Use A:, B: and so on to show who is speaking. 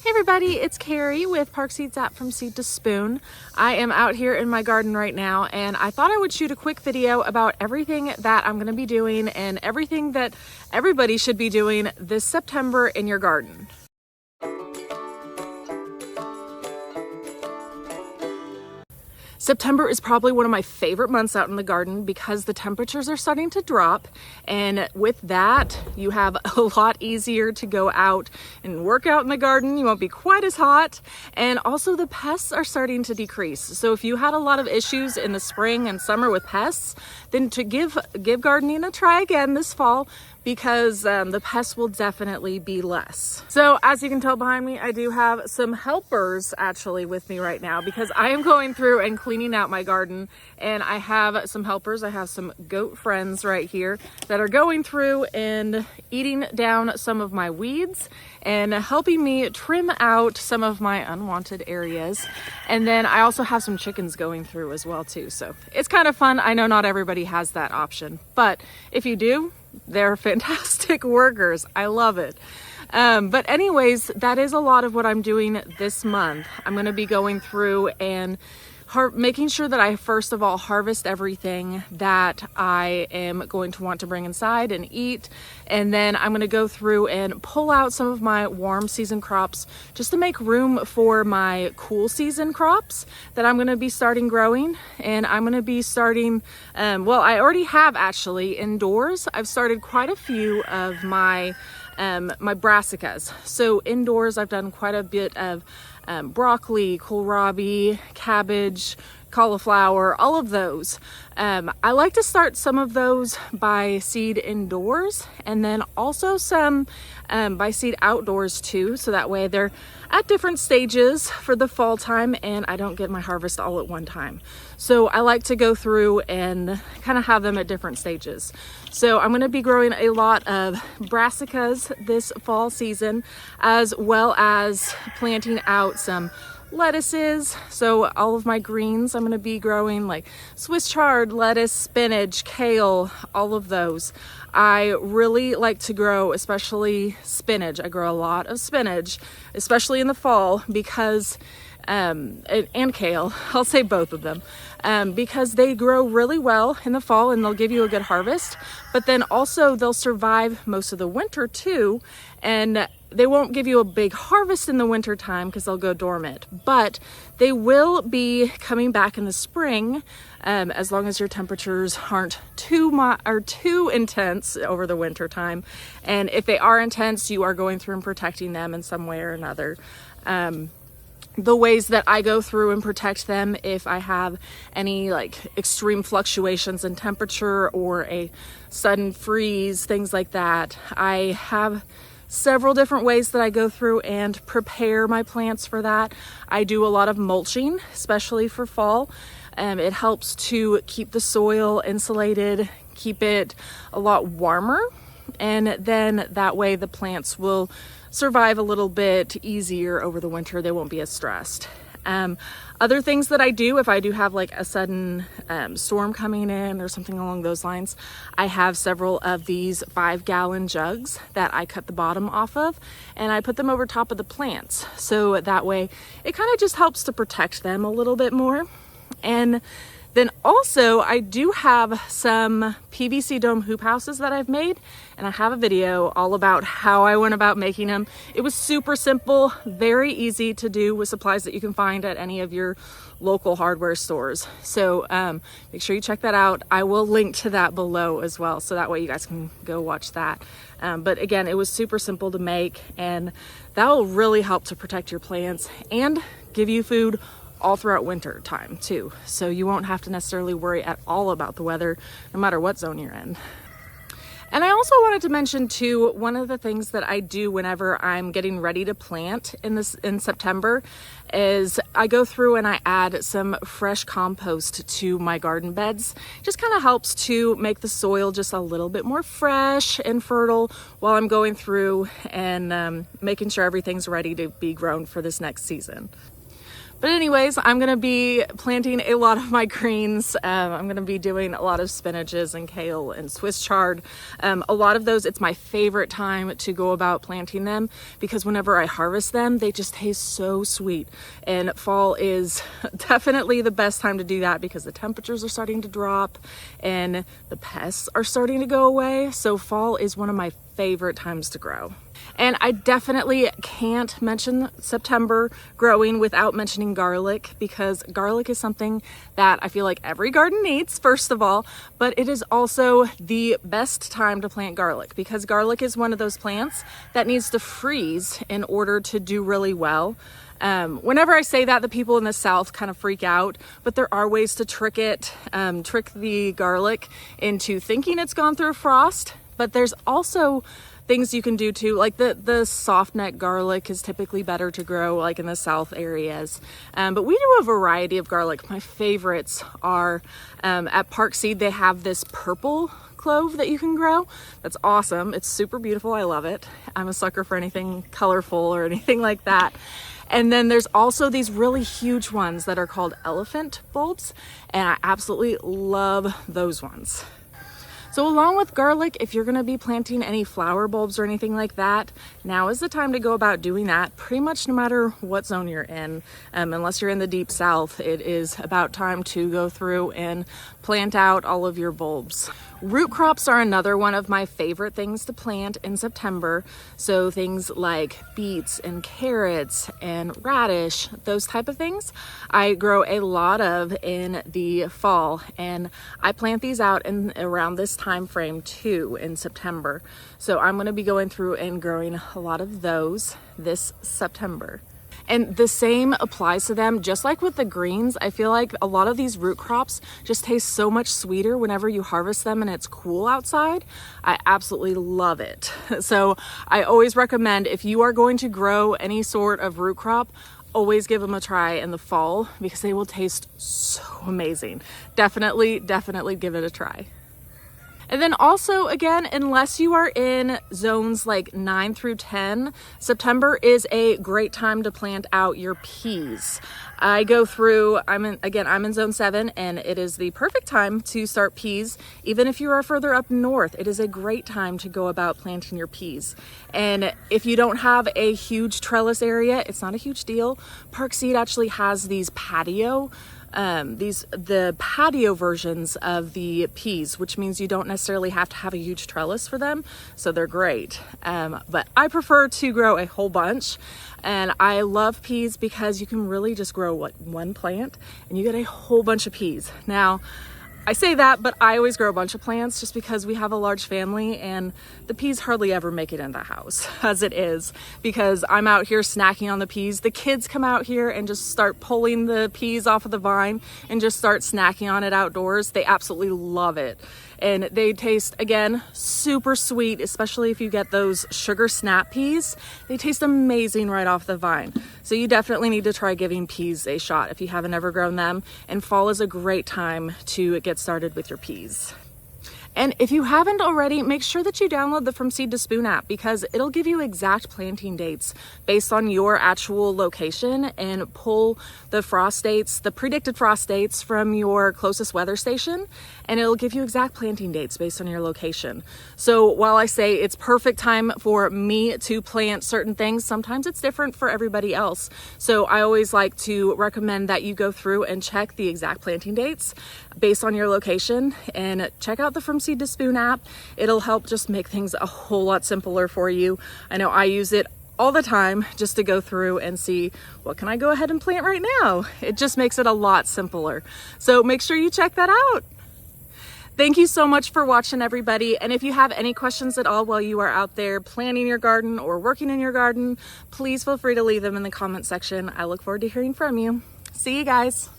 A: Hey everybody, it's Carrie with Park Seeds app from Seed to Spoon. I am out here in my garden right now and I thought I would shoot a quick video about everything that I'm going to be doing and everything that everybody should be doing this September in your garden. September is probably one of my favorite months out in the garden because the temperatures are starting to drop, and with that you have a lot easier to go out and work out in the garden. You won't be quite as hot, and also the pests are starting to decrease. So if you had a lot of issues in the spring and summer with pests, then to give gardening a try again this fall, because the pests will definitely be less. So as you can tell behind me, I do have some helpers actually with me right now because I am going through and cleaning out my garden, and I have some helpers. I have some goat friends right here that are going through and eating down some of my weeds and helping me trim out some of my unwanted areas. And then I also have some chickens going through as well too. So it's kind of fun. I know not everybody has that option, but if you do, they're fantastic workers. I love it. But anyways, that is a lot of what I'm doing this month. I'm going to be going through and making sure that I first of all harvest everything that I am going to want to bring inside and eat. And then I'm going to go through and pull out some of my warm season crops just to make room for my cool season crops that I'm going to be starting growing. And I'm going to be starting, well, I already have actually indoors. I've started quite a few of my brassicas. So indoors, I've done quite a bit of broccoli, kohlrabi, cabbage, cauliflower, all of those. I like to start some of those by seed indoors and then also some by seed outdoors too. So that way they're at different stages for the fall time and I don't get my harvest all at one time. So I like to go through and kind of have them at different stages. So I'm going to be growing a lot of brassicas this fall season, as well as planting out some lettuces. So all of my greens I'm going to be growing, like Swiss chard, lettuce, spinach, kale, all of those. I really like to grow, especially spinach. I grow a lot of spinach, especially in the fall, because and kale, I'll say both of them, because they grow really well in the fall and they'll give you a good harvest, but then also they'll survive most of the winter too, and they won't give you a big harvest in the winter time because they'll go dormant, but they will be coming back in the spring, as long as your temperatures aren't too intense over the winter time. And if they are intense, you are going through and protecting them in some way or another. The ways that I go through and protect them, if I have any like extreme fluctuations in temperature or a sudden freeze, things like that, I have several different ways that I go through and prepare my plants for that. I do a lot of mulching, especially for fall. It helps to keep the soil insulated, keep it a lot warmer, and then that way the plants will survive a little bit easier over the winter. They won't be as stressed. Other things that I do, if I do have like a sudden storm coming in or something along those lines, I have several of these 5-gallon jugs that I cut the bottom off of and I put them over top of the plants. So that way it kind of just helps to protect them a little bit more. And then also I do have some PVC dome hoop houses that I've made, and I have a video all about how I went about making them. It was super simple, very easy to do with supplies that you can find at any of your local hardware stores. So make sure you check that out. I will link to that below as well, so that way you guys can go watch that. But again, it was super simple to make, and that will really help to protect your plants and give you food all throughout winter time too. So you won't have to necessarily worry at all about the weather, no matter what zone you're in. And I also wanted to mention too, one of the things that I do whenever I'm getting ready to plant in September is I go through and I add some fresh compost to my garden beds. Just kind of helps to make the soil just a little bit more fresh and fertile while I'm going through and making sure everything's ready to be grown for this next season. But anyways, I'm gonna be planting a lot of my greens. I'm gonna be doing a lot of spinaches and kale and Swiss chard. A lot of those, it's my favorite time to go about planting them because whenever I harvest them, they just taste so sweet. And fall is definitely the best time to do that because the temperatures are starting to drop and the pests are starting to go away. So fall is one of my favorite times to grow. And I definitely can't mention September growing without mentioning garlic, because garlic is something that I feel like every garden needs, first of all, but it is also the best time to plant garlic because garlic is one of those plants that needs to freeze in order to do really well. Whenever I say that, the people in the South kind of freak out, but there are ways to trick the garlic into thinking it's gone through frost. But there's also things you can do too, like the soft neck garlic is typically better to grow like in the South areas. But we do a variety of garlic. My favorites are at Park Seed, they have this purple clove that you can grow. That's awesome. It's super beautiful. I love it. I'm a sucker for anything colorful or anything like that. And then there's also these really huge ones that are called elephant bulbs, and I absolutely love those ones. So along with garlic, if you're gonna be planting any flower bulbs or anything like that, now is the time to go about doing that pretty much no matter what zone you're in. Unless you're in the deep South, it is about time to go through and plant out all of your bulbs. Root crops are another one of my favorite things to plant in September. So things like beets and carrots and radish, those type of things, I grow a lot of in the fall, and I plant these out in around this time frame too in September. So I'm going to be going through and growing a lot of those this September. And the same applies to them, just like with the greens. I feel like a lot of these root crops just taste so much sweeter whenever you harvest them and it's cool outside. I absolutely love it. So I always recommend, if you are going to grow any sort of root crop, always give them a try in the fall because they will taste so amazing. Definitely give it a try. And then also, again, unless you are in zones like 9 through 10, September is a great time to plant out your peas. I go through, I'm in zone 7, and it is the perfect time to start peas. Even if you are further up north, it is a great time to go about planting your peas. And if you don't have a huge trellis area, it's not a huge deal. Park Seed actually has these the patio versions of the peas, which means you don't necessarily have to have a huge trellis for them, so they're great. But I prefer to grow a whole bunch, and I love peas because you can really just grow one plant and you get a whole bunch of peas. Now I say that, but I always grow a bunch of plants just because we have a large family and the peas hardly ever make it in the house as it is, because I'm out here snacking on the peas. The kids come out here and just start pulling the peas off of the vine and just start snacking on it outdoors. They absolutely love it. And they taste, again, super sweet, especially if you get those sugar snap peas. They taste amazing right off the vine. So you definitely need to try giving peas a shot if you haven't ever grown them. And fall is a great time to get started with your peas. And if you haven't already, make sure that you download the From Seed to Spoon app because it'll give you exact planting dates based on your actual location and pull the frost dates, the predicted frost dates from your closest weather station, and it'll give you exact planting dates based on your location. So while I say it's perfect time for me to plant certain things, sometimes it's different for everybody else. So I always like to recommend that you go through and check the exact planting dates based on your location and check out the From Seed to Spoon app. It'll help just make things a whole lot simpler for you. I know I use it all the time just to go through and see what can I go ahead and plant right now. It just makes it a lot simpler. So make sure you check that out. Thank you so much for watching, everybody. And if you have any questions at all while you are out there planting your garden or working in your garden, please feel free to leave them in the comment section. I look forward to hearing from you. See you guys.